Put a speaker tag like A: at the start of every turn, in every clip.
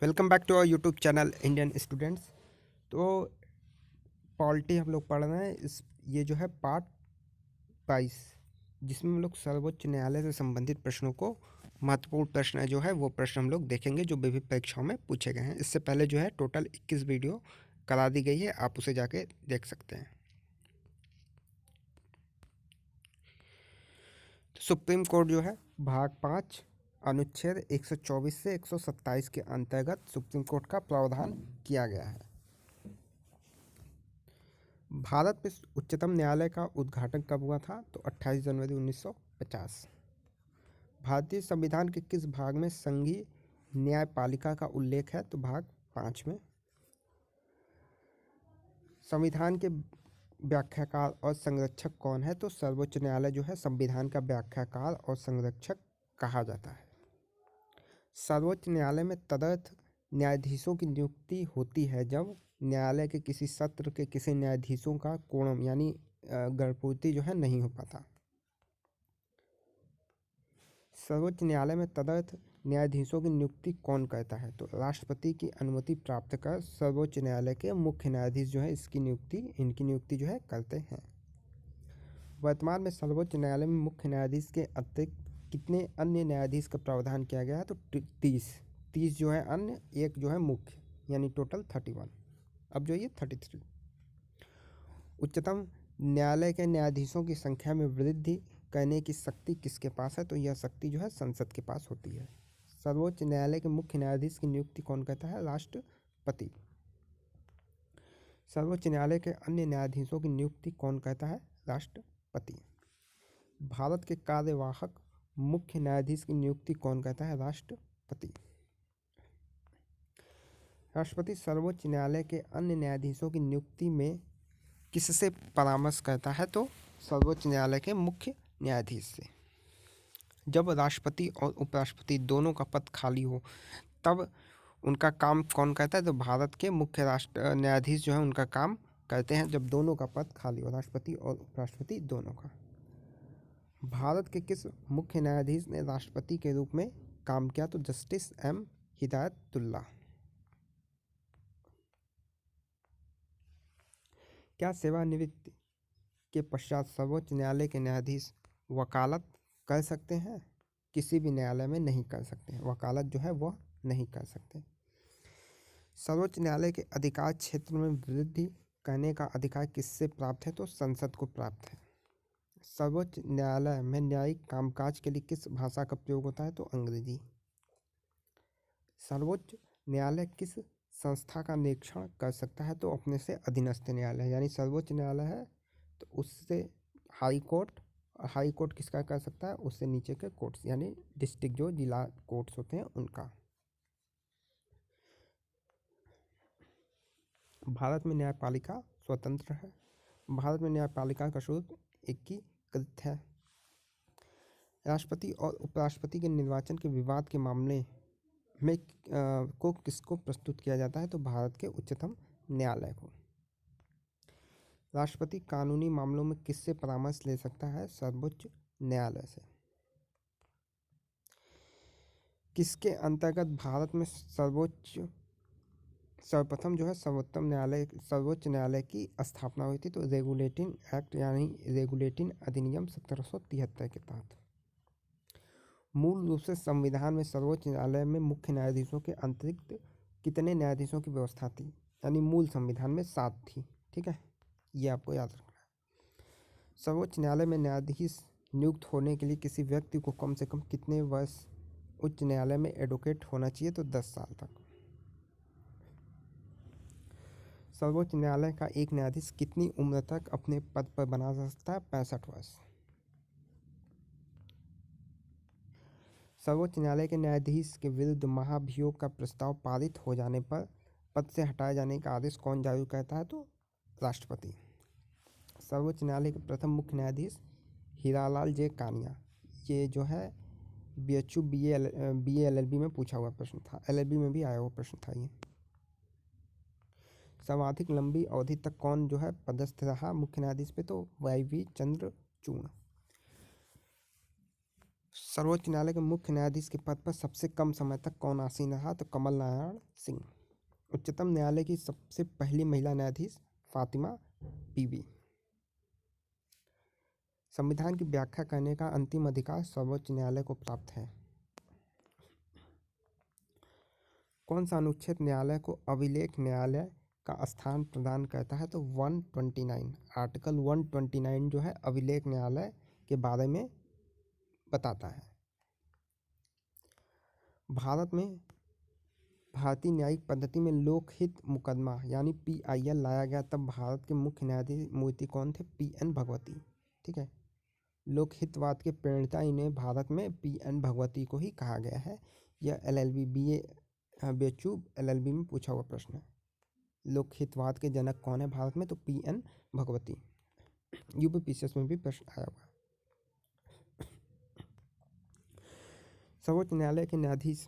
A: Welcome back to our YouTube channel Indian students. तो polity हम लोग पढ़ रहे हैं ये जो है पार्ट 22, जिसमें हम लोग सर्वोच्च न्यायालय से संबंधित प्रश्नों को महत्वपूर्ण प्रश्न जो है वो प्रश्न हम लोग देखेंगे जो विभिन्न परीक्षाओं में पूछे गए हैं। इससे पहले जो है टोटल 21 वीडियो करा दी गई है, आप उसे जाके देख सकते हैं। तो सुप्रीम कोर्ट जो है भाग 5 अनुच्छेद 124 से 127 के अंतर्गत सुप्रीम कोर्ट का प्रावधान किया गया है। भारत में उच्चतम न्यायालय का उद्घाटन कब हुआ था? तो 28 जनवरी 1950। भारतीय संविधान के किस भाग में संघीय न्यायपालिका का उल्लेख है? तो भाग 5 में। संविधान के व्याख्याकार और संरक्षक कौन है? तो सर्वोच्च न्यायालय जो है संविधान का व्याख्याकार और संरक्षक कहा जाता है। सर्वोच्च न्यायालय में तदर्थ न्यायाधीशों की नियुक्ति होती है जब न्यायालय के किसी सत्र के किसी न्यायाधीशों का कोरम यानी गणपूर्ति जो है नहीं हो पाता। सर्वोच्च न्यायालय में तदर्थ न्यायाधीशों की नियुक्ति कौन करता है? तो राष्ट्रपति की अनुमति प्राप्त कर सर्वोच्च न्यायालय के मुख्य न्यायाधीश जो है इनकी नियुक्ति जो है करते हैं। वर्तमान में सर्वोच्च न्यायालय में मुख्य न्यायाधीश के अतिरिक्त कितने अन्य न्यायाधीश का प्रावधान किया गया है? तो 30 जो है अन्य, एक जो है मुख्य, यानी टोटल 31। अब जो ये 33। उच्चतम न्यायालय के न्यायाधीशों की संख्या में वृद्धि करने की शक्ति किसके पास है? तो यह शक्ति जो है संसद के पास होती है। सर्वोच्च न्यायालय के मुख्य न्यायाधीश की नियुक्ति कौन करता है? राष्ट्रपति। सर्वोच्च न्यायालय के अन्य न्यायाधीशों की नियुक्ति कौन करता है? राष्ट्रपति। भारत के कार्यवाहक मुख्य न्यायाधीश की नियुक्ति कौन करता है? राष्ट्रपति। राष्ट्रपति सर्वोच्च न्यायालय के अन्य न्यायाधीशों की नियुक्ति में किससे परामर्श करता है? तो सर्वोच्च न्यायालय के मुख्य न्यायाधीश से। जब राष्ट्रपति और उपराष्ट्रपति दोनों का पद खाली हो तब उनका काम कौन करता है? तो भारत के मुख्य न्यायाधीश जो है उनका काम करते हैं जब दोनों का पद खाली हो, राष्ट्रपति और उपराष्ट्रपति दोनों का। भारत के किस मुख्य न्यायाधीश ने राष्ट्रपति के रूप में काम किया? तो जस्टिस एम हिदायतुल्लाह। क्या सेवानिवृत्ति के पश्चात सर्वोच्च न्यायालय के न्यायाधीश वकालत कर सकते हैं? किसी भी न्यायालय में नहीं कर सकते हैं, वकालत जो है वह नहीं कर सकते। सर्वोच्च न्यायालय के अधिकार क्षेत्र में वृद्धि करने का अधिकार किससे प्राप्त है? तो संसद को प्राप्त है। सर्वोच्च न्यायालय में न्यायिक कामकाज के लिए किस भाषा का प्रयोग होता है? तो अंग्रेजी। सर्वोच्च न्यायालय किस संस्था का निरीक्षण कर सकता है? तो अपने से अधीनस्थ न्यायालय, यानी सर्वोच्च न्यायालय है तो उससे हाई कोर्ट, हाई कोर्ट किसका कर सकता है? उससे नीचे के कोर्ट्स यानी डिस्ट्रिक्ट जो जिला कोर्ट्स होते हैं उनका। भारत में न्यायपालिका स्वतंत्र है। भारत में न्यायपालिका का स्वरूप एकीकृत है। राष्ट्रपति और उपराष्ट्रपति के निर्वाचन के विवाद के मामले में किसको प्रस्तुत किया जाता है? तो भारत के उच्चतम न्यायालय को। राष्ट्रपति कानूनी मामलों में किससे परामर्श ले सकता है? सर्वोच्च न्यायालय से। किसके अंतर्गत भारत में सर्वप्रथम जो है सर्वोच्च न्यायालय की स्थापना हुई थी? तो रेगुलेटिंग एक्ट यानी रेगुलेटिंग अधिनियम 1773 के तहत। मूल रूप से संविधान में सर्वोच्च न्यायालय में मुख्य न्यायाधीशों के अतिरिक्त कितने न्यायाधीशों की व्यवस्था थी? यानी मूल संविधान में 7 थी। ठीक है, ये आपको याद रखना है। सर्वोच्च न्यायालय में न्यायाधीश नियुक्त होने के लिए किसी व्यक्ति को कम से कम कितने वर्ष उच्च न्यायालय में एडवोकेट होना चाहिए? तो 10 साल तक। सर्वोच्च न्यायालय का एक न्यायाधीश कितनी उम्र तक अपने पद पर बना रह सकता है? 65 वर्ष। सर्वोच्च न्यायालय के न्यायाधीश के विरुद्ध महाभियोग का प्रस्ताव पारित हो जाने पर पद से हटाए जाने का आदेश कौन जारी करता है? तो राष्ट्रपति। सर्वोच्च न्यायालय के प्रथम मुख्य न्यायाधीश हीरालाल जे कानिया। ये जो है BHU BA LLB में पूछा हुआ प्रश्न था, LLB में भी आया हुआ प्रश्न था ये। सर्वाधिक लंबी अवधि तक कौन जो है पदस्थ रहा मुख्य न्यायाधीश पे? तो YV चंद्रचूड़। सर्वोच्च न्यायालय के मुख्य न्यायाधीश के पद पर सबसे कम समय तक कौन आसीन रहा? तो कमल नारायण सिंह। उच्चतम न्यायालय की सबसे पहली महिला न्यायाधीश फातिमा बीबी। संविधान की व्याख्या करने का अंतिम अधिकार सर्वोच्च न्यायालय को प्राप्त है। कौन सा अनुच्छेद न्यायालय को अभिलेख न्यायालय का स्थान प्रदान करता है? तो 129 आर्टिकल 129 जो है अभिलेख न्यायालय के बारे में बताता है। भारत में भारतीय न्यायिक पद्धति में लोकहित मुकदमा यानी PIL लाया गया तब भारत के मुख्य न्यायाधीश मूर्ति कौन थे? PN भगवती। ठीक है, लोकहितवाद के प्रणेता इन्हें भारत में PN भगवती को ही कहा गया है। यह LLB BA बेचूब LLB में पूछा हुआ प्रश्न है। लोकहितवाद के जनक कौन है भारत में? तो PN भगवती। UPPCS में भी प्रश्न आया हुआ है। सर्वोच्च न्यायालय के न्यायाधीश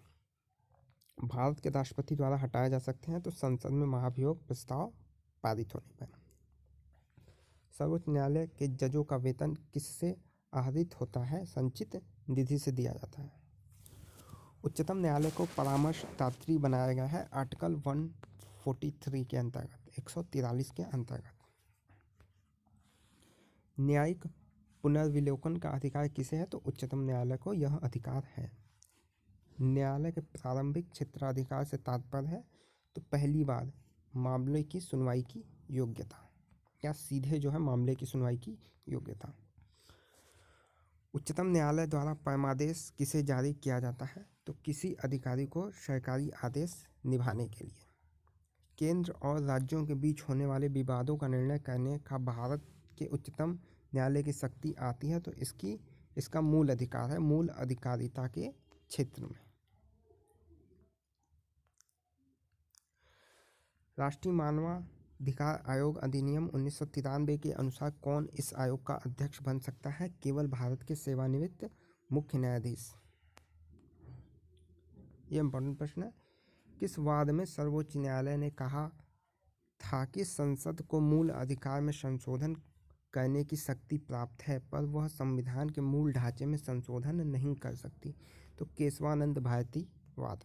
A: भारत के राष्ट्रपति द्वारा हटाए जा सकते हैं तो संसद में महाभियोग प्रस्ताव पारित होने पर। सर्वोच्च न्यायालय के जजों का वेतन किससे आहरित होता है? संचित निधि से दिया जाता है। उच्चतम न्यायालय को परामर्शदात्री बनाया गया है आर्टिकल 143 के अंतर्गत, 143 के अंतर्गत। न्यायिक पुनर्विलोकन का अधिकार किसे है? तो उच्चतम न्यायालय को यह अधिकार है। न्यायालय के प्रारंभिक क्षेत्राधिकार से तात्पर्य है तो पहली बार मामले की सुनवाई की योग्यता या सीधे जो है मामले की सुनवाई की योग्यता। उच्चतम न्यायालय द्वारा परमादेश किसे जारी किया जाता है? तो किसी अधिकारी को सरकारी आदेश निभाने के लिए। केंद्र और राज्यों के बीच होने वाले विवादों का निर्णय करने का भारत के उच्चतम न्यायालय की शक्ति आती है तो इसका मूल अधिकार है मूल अधिकारिता के क्षेत्र में। राष्ट्रीय मानवाधिकार आयोग अधिनियम 1993 के अनुसार कौन इस आयोग का अध्यक्ष बन सकता है? केवल भारत के सेवानिवृत्त मुख्य न्यायाधीश। यह इंपॉर्टेंट प्रश्न है। किस वाद में सर्वोच्च न्यायालय ने कहा था कि संसद को मूल अधिकार में संशोधन करने की शक्ति प्राप्त है पर वह संविधान के मूल ढांचे में संशोधन नहीं कर सकती? तो केशवानंद भारती वाद।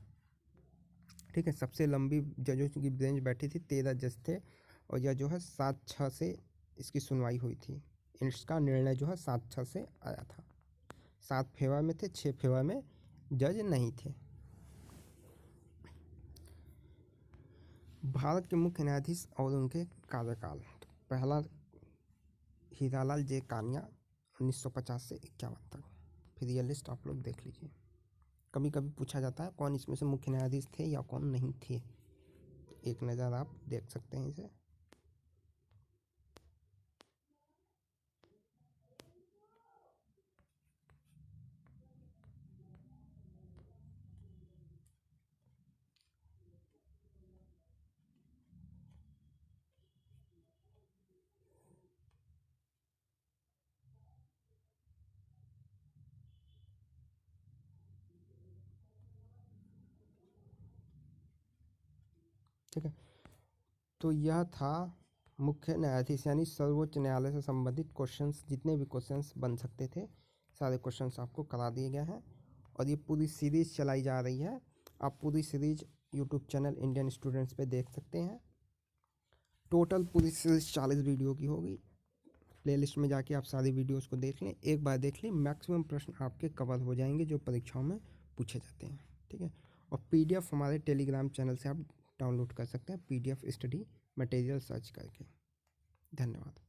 A: ठीक है, सबसे लंबी जजों की बेंच बैठी थी, 13 जज थे और यह जो है 7-6 से इसकी सुनवाई हुई थी। इसका निर्णय जो है 7-6 से आया था। 7 फेवर में थे, 6 फेवर में जज नहीं थे। भारत के मुख्य न्यायाधीश और उनके कार्यकाल। तो पहला हीरालाल जे कानिया 1950 से 51 तक। फिर ये लिस्ट आप लोग देख लीजिए। कभी कभी पूछा जाता है कौन इसमें से मुख्य न्यायाधीश थे या कौन नहीं थे, एक नज़र आप देख सकते हैं इसे। ठीक है, तो यह था मुख्य न्यायाधीश यानी सर्वोच्च न्यायालय से संबंधित क्वेश्चंस। जितने भी क्वेश्चंस बन सकते थे सारे क्वेश्चंस आपको करा दिए गए हैं और ये पूरी सीरीज़ चलाई जा रही है। आप पूरी series YouTube channel Indian students पे देख सकते हैं। टोटल पूरी सीरीज 40 वीडियो की होगी। प्लेलिस्ट में जाके आप सारी वीडियोस को देख लें, एक बार देख लें, मैक्सिमम प्रश्न आपके कवर हो जाएंगे जो परीक्षाओं में पूछे जाते हैं। ठीक है, और PDF हमारे टेलीग्राम चैनल से आप डाउनलोड कर सकते हैं, PDF स्टडी मटेरियल सर्च करके। धन्यवाद।